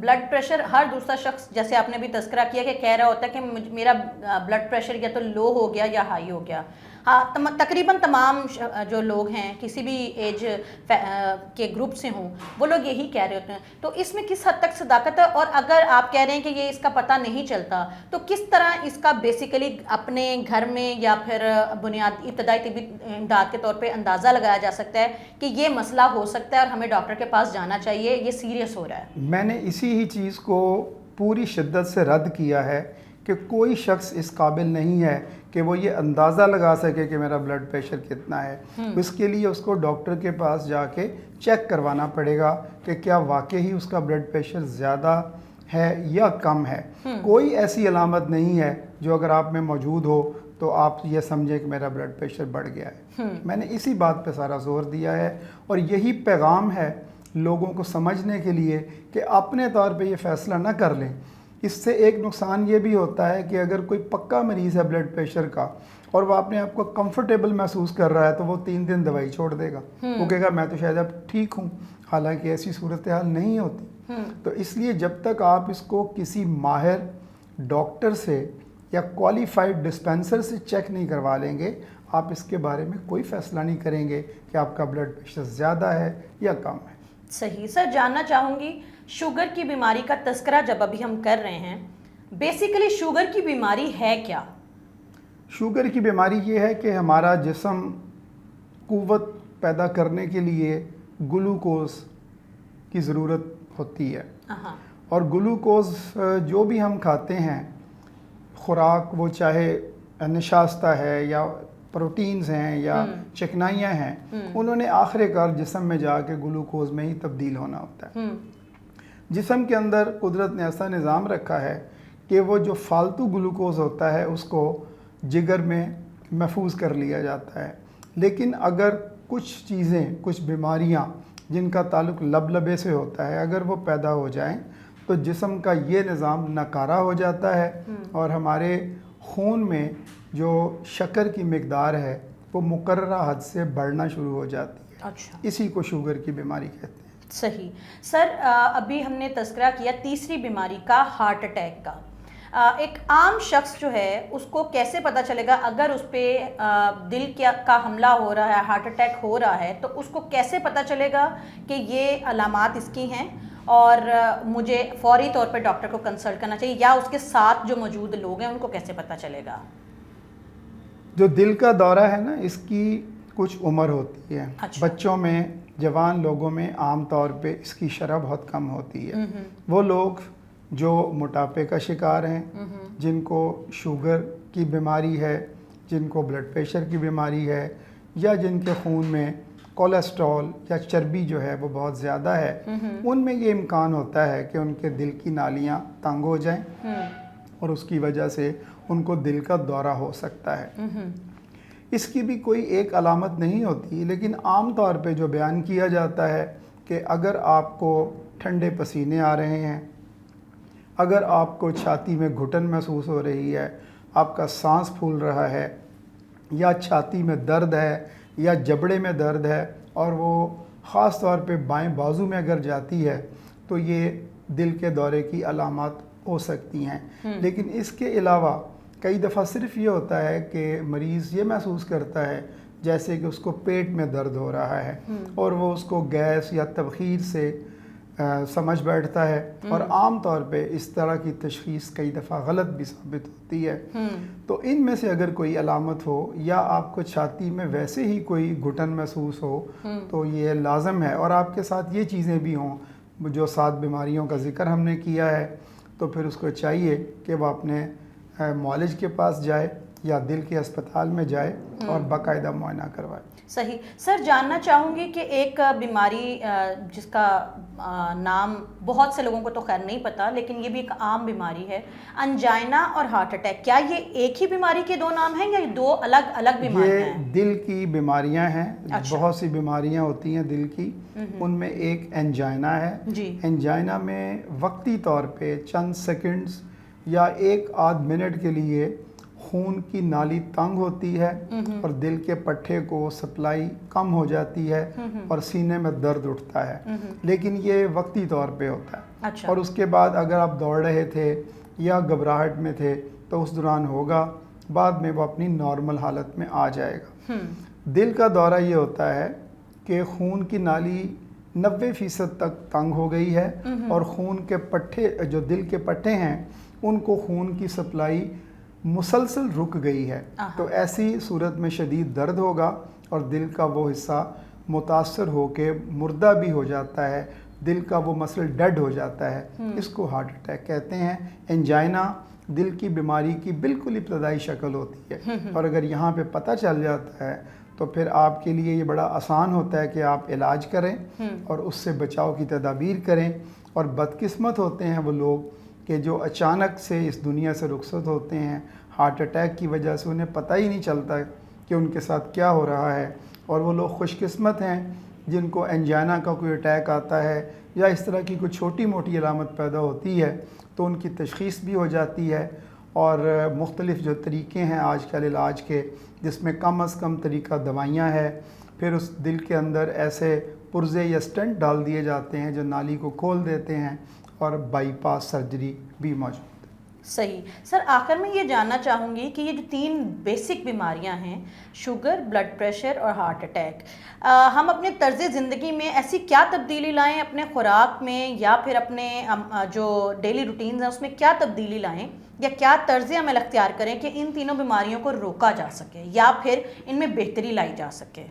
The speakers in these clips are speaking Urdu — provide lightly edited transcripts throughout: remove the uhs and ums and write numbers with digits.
بلڈ پریشر ہر دوسرا شخص جیسے آپ نے بھی تذکرہ کیا کہ کہہ رہا ہوتا ہے کہ میرا بلڈ پریشر یا تو لو ہو گیا یا ہائی ہو گیا، ہاں تقریباً تمام جو لوگ ہیں کسی بھی ایج کے گروپ سے ہوں وہ لوگ یہی کہہ رہے ہوتے ہیں، تو اس میں کس حد تک صداقت ہے؟ اور اگر آپ کہہ رہے ہیں کہ یہ اس کا پتہ نہیں چلتا تو کس طرح اس کا بیسیکلی اپنے گھر میں یا پھر بنیادی ابتدائی طبی امداد کے طور پہ اندازہ لگایا جا سکتا ہے کہ یہ مسئلہ ہو سکتا ہے اور ہمیں ڈاکٹر کے پاس جانا چاہیے، یہ سیریس ہو رہا ہے؟ میں نے اسی ہی چیز کو پوری شدت سے رد کیا ہے کہ کوئی شخص اس قابل نہیں ہے کہ وہ یہ اندازہ لگا سکے کہ میرا بلڈ پریشر کتنا ہے. اس کے لیے اس کو ڈاکٹر کے پاس جا کے چیک کروانا پڑے گا کہ کیا واقعی اس کا بلڈ پریشر زیادہ ہے یا کم ہے. کوئی ایسی علامت نہیں ہے جو اگر آپ میں موجود ہو تو آپ یہ سمجھیں کہ میرا بلڈ پریشر بڑھ گیا ہے. میں نے اسی بات پہ سارا زور دیا ہے اور یہی پیغام ہے لوگوں کو سمجھنے کے لیے کہ اپنے طور پہ یہ فیصلہ نہ کر لیں. اس سے ایک نقصان یہ بھی ہوتا ہے کہ اگر کوئی پکا مریض ہے بلڈ پریشر کا اور وہ اپنے آپ کو کمفرٹیبل محسوس کر رہا ہے تو وہ 3 دن دوائی چھوڑ دے گا. وہ کہے گا میں تو شاید اب ٹھیک ہوں، حالانکہ ایسی صورتحال نہیں ہوتی. تو اس لیے جب تک آپ اس کو کسی ماہر ڈاکٹر سے یا کوالیفائڈ ڈسپینسر سے چیک نہیں کروا لیں گے آپ اس کے بارے میں کوئی فیصلہ نہیں کریں گے کہ آپ کا بلڈ پریشر زیادہ ہے یا کم ہے. صحیح. سر جاننا چاہوں گی شوگر کی بیماری کا تذکرہ جب ابھی ہم کر رہے ہیں، بیسیکلی شوگر کی بیماری ہے کیا؟ شوگر کی بیماری یہ ہے کہ ہمارا جسم قوت پیدا کرنے کے لیے گلوکوز کی ضرورت ہوتی ہے. اور گلوکوز جو بھی ہم کھاتے ہیں خوراک، وہ چاہے نشاستہ ہے یا پروٹینز ہیں یا چکنائیاں ہیں، انہوں نے آخر کار جسم میں جا کے گلوکوز میں ہی تبدیل ہونا ہوتا ہے. جسم کے اندر قدرت نے ایسا نظام رکھا ہے کہ وہ جو فالتو گلوکوز ہوتا ہے اس کو جگر میں محفوظ کر لیا جاتا ہے. لیکن اگر کچھ چیزیں، کچھ بیماریاں جن کا تعلق لبے سے ہوتا ہے، اگر وہ پیدا ہو جائیں تو جسم کا یہ نظام ناکارہ ہو جاتا ہے اور ہمارے خون میں جو شکر کی مقدار ہے وہ مقررہ حد سے بڑھنا شروع ہو جاتی ہے. اچھا. اسی کو شوگر کی بیماری کہتے ہیں. صحیح. سر ابھی ہم نے تذکرہ کیا تیسری بیماری کا، ہارٹ اٹیک کا. ایک عام شخص جو ہے اس کو کیسے پتہ چلے گا اگر اس پہ دل کا حملہ ہو رہا ہے، ہارٹ اٹیک ہو رہا ہے، تو اس کو کیسے پتہ چلے گا کہ یہ علامات اس کی ہیں اور مجھے فوری طور پہ ڈاکٹر کو کنسلٹ کرنا چاہیے، یا اس کے ساتھ جو موجود لوگ ہیں ان کو کیسے پتہ چلے گا؟ جو دل کا دورہ ہے نا، اس کی کچھ عمر ہوتی ہے. اچھا. بچوں میں، جوان لوگوں میں عام طور پہ اس کی شرح بہت کم ہوتی ہے. وہ لوگ جو موٹاپے کا شکار ہیں، جن کو شوگر کی بیماری ہے، جن کو بلڈ پریشر کی بیماری ہے، یا جن کے خون میں کولیسٹرول یا چربی جو ہے وہ بہت زیادہ ہے، ان میں یہ امکان ہوتا ہے کہ ان کے دل کی نالیاں تنگ ہو جائیں اور اس کی وجہ سے ان کو دل کا دورہ ہو سکتا ہے. اس کی بھی کوئی ایک علامت نہیں ہوتی، لیکن عام طور پہ جو بیان کیا جاتا ہے کہ اگر آپ کو ٹھنڈے پسینے آ رہے ہیں، اگر آپ کو چھاتی میں گھٹن محسوس ہو رہی ہے، آپ کا سانس پھول رہا ہے، یا چھاتی میں درد ہے یا جبڑے میں درد ہے اور وہ خاص طور پہ بائیں بازو میں اگر جاتی ہے تو یہ دل کے دورے کی علامات ہو سکتی ہیں. لیکن اس کے علاوہ کئی دفعہ صرف یہ ہوتا ہے کہ مریض یہ محسوس کرتا ہے جیسے کہ اس کو پیٹ میں درد ہو رہا ہے اور وہ اس کو گیس یا تبخیر سے سمجھ بیٹھتا ہے، اور عام طور پہ اس طرح کی تشخیص کئی دفعہ غلط بھی ثابت ہوتی ہے. تو ان میں سے اگر کوئی علامت ہو یا آپ کو چھاتی میں ویسے ہی کوئی گھٹن محسوس ہو تو یہ لازم ہے، اور آپ کے ساتھ یہ چیزیں بھی ہوں جو 7 بیماریوں کا ذکر ہم نے کیا ہے، تو پھر اس کو چاہیے کہ وہ اپنے معالج کے پاس جائے یا دل کے اسپتال میں جائے اور باقاعدہ معائنہ کروائے. صحیح. سر جاننا چاہوں گی کہ ایک بیماری جس کا نام بہت سے لوگوں کو تو خیر نہیں پتہ، لیکن یہ بھی ایک عام بیماری ہے، انجائنا اور ہارٹ اٹیک. کیا یہ ایک ہی بیماری کے 2 نام ہیں یا یہ 2 الگ الگ بیماریاں ہیں؟ یہ دل کی بیماریاں ہیں. بہت سی بیماریاں ہوتی ہیں دل کی، ان میں ایک انجائنا ہے. انجائنا میں وقتی طور پہ چند سیکنڈز یا 1 آدھ منٹ کے لیے خون کی نالی تنگ ہوتی ہے اور دل کے پٹھے کو سپلائی کم ہو جاتی ہے اور سینے میں درد اٹھتا ہے، لیکن یہ وقتی طور پہ ہوتا ہے۔ اچھا۔ اور اس کے بعد اگر آپ دوڑ رہے تھے یا گھبراہٹ میں تھے تو اس دوران ہوگا، بعد میں وہ اپنی نارمل حالت میں آ جائے گا۔ دل کا دورہ یہ ہوتا ہے کہ خون کی نالی 90% تک تنگ ہو گئی ہے اور خون کے پٹھے، جو دل کے پٹھے ہیں، ان کو خون کی سپلائی مسلسل رک گئی ہے، تو ایسی صورت میں شدید درد ہوگا اور دل کا وہ حصہ متاثر ہو کے مردہ بھی ہو جاتا ہے، دل کا وہ مسل ڈیڈ ہو جاتا ہے، اس کو ہارٹ اٹیک کہتے ہیں۔ انجائنا دل کی بیماری کی بالکل ابتدائی شکل ہوتی ہے، اور اگر یہاں پہ پتہ چل جاتا ہے تو پھر آپ کے لیے یہ بڑا آسان ہوتا ہے کہ آپ علاج کریں اور اس سے بچاؤ کی تدابیر کریں۔ اور بدقسمت ہوتے ہیں وہ لوگ کہ جو اچانک سے اس دنیا سے رخصت ہوتے ہیں ہارٹ اٹیک کی وجہ سے، انہیں پتہ ہی نہیں چلتا کہ ان کے ساتھ کیا ہو رہا ہے۔ اور وہ لوگ خوش قسمت ہیں جن کو انجائنا کا کوئی اٹیک آتا ہے یا اس طرح کی کوئی چھوٹی موٹی علامت پیدا ہوتی ہے تو ان کی تشخیص بھی ہو جاتی ہے، اور مختلف جو طریقے ہیں آج کل علاج کے، جس میں کم از کم طریقہ دوائیاں ہیں، پھر اس دل کے اندر ایسے پرزے یا سٹنٹ ڈال دیے جاتے ہیں جو نالی کو کھول دیتے ہیں، اور بائی پاس سرجری بھی موجود ہے۔ صحیح سر، آخر میں یہ جاننا چاہوں گی کہ یہ جو 3 بیسک بیماریاں ہیں، شوگر، بلڈ پریشر اور ہارٹ اٹیک، ہم اپنے طرز زندگی میں ایسی کیا تبدیلی لائیں اپنے خوراک میں یا پھر اپنے جو ڈیلی روٹینز ہیں اس میں کیا تبدیلی لائیں یا کیا طرز عمل اختیار کریں کہ ان تینوں بیماریوں کو روکا جا سکے یا پھر ان میں بہتری لائی جا سکے؟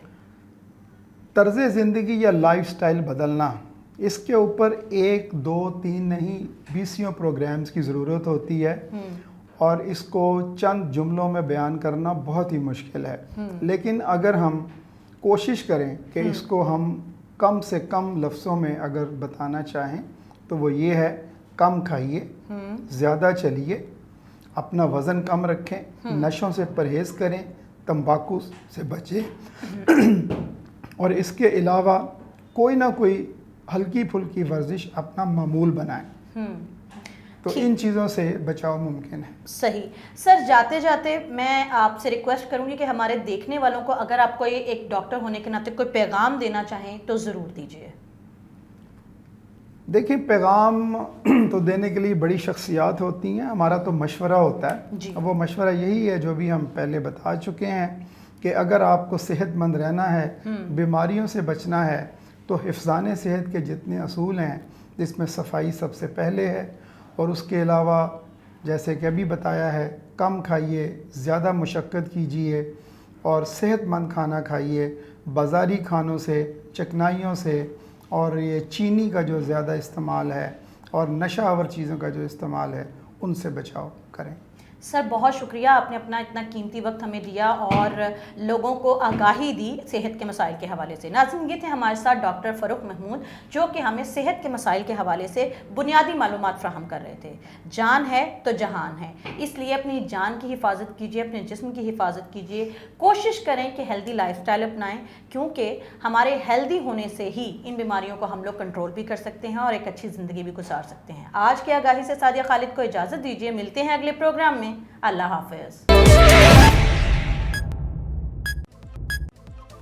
طرز زندگی یا لائف سٹائل بدلنا، اس کے اوپر 1 2 3 نہیں 20 پروگرامز کی ضرورت ہوتی ہے، اور اس کو چند جملوں میں بیان کرنا بہت ہی مشکل ہے، لیکن اگر ہم کوشش کریں کہ اس کو ہم کم سے کم لفظوں میں اگر بتانا چاہیں تو وہ یہ ہے: کم کھائیے، زیادہ چلیے، اپنا وزن کم رکھیں، نشوں سے پرہیز کریں، تمباکو سے بچیں، اور اس کے علاوہ کوئی نہ کوئی ہلکی پھلکی ورزش اپنا معمول بنائیں، تو ان چیزوں سے بچاؤ ممکن ہے۔ صحیح سر، جاتے جاتے میں آپ سے ریکویسٹ کروں گی کہ ہمارے دیکھنے والوں کو اگر آپ کو ایک ڈاکٹر ہونے کے ناطے کوئی پیغام دینا چاہیں تو ضرور دیجیے۔ دیکھیں، پیغام تو دینے کے لیے بڑی شخصیات ہوتی ہیں، ہمارا تو مشورہ ہوتا ہے۔ اب وہ مشورہ یہی ہے جو بھی ہم پہلے بتا چکے ہیں کہ اگر آپ کو صحت مند رہنا ہے، بیماریوں سے بچنا ہے، تو حفظان صحت کے جتنے اصول ہیں، جس میں صفائی سب سے پہلے ہے، اور اس کے علاوہ جیسے کہ ابھی بتایا ہے، کم کھائیے، زیادہ مشقت کیجیے اور صحت مند کھانا کھائیے، بازاری کھانوں سے، چکنائیوں سے، اور یہ چینی کا جو زیادہ استعمال ہے اور نشہ آور چیزوں کا جو استعمال ہے، ان سے بچاؤ کریں۔ سر بہت شکریہ، آپ نے اپنا اتنا قیمتی وقت ہمیں دیا اور لوگوں کو آگاہی دی صحت کے مسائل کے حوالے سے۔ ناظرین، یہ تھے ہمارے ساتھ ڈاکٹر فاروق محمود، جو کہ ہمیں صحت کے مسائل کے حوالے سے بنیادی معلومات فراہم کر رہے تھے۔ جان ہے تو جہان ہے، اس لیے اپنی جان کی حفاظت کیجیے، اپنے جسم کی حفاظت کیجیے، کوشش کریں کہ ہیلدی لائف سٹائل اپنائیں، کیونکہ ہمارے ہیلدی ہونے سے ہی ان بیماریوں کو ہم لوگ کنٹرول بھی کر سکتے ہیں اور ایک اچھی زندگی بھی گزار سکتے ہیں۔ آج کی آگاہی سے سعدیہ خالد کو اجازت دیجیے، ملتے ہیں اگلے پروگرام میں۔ اللہ حافظ۔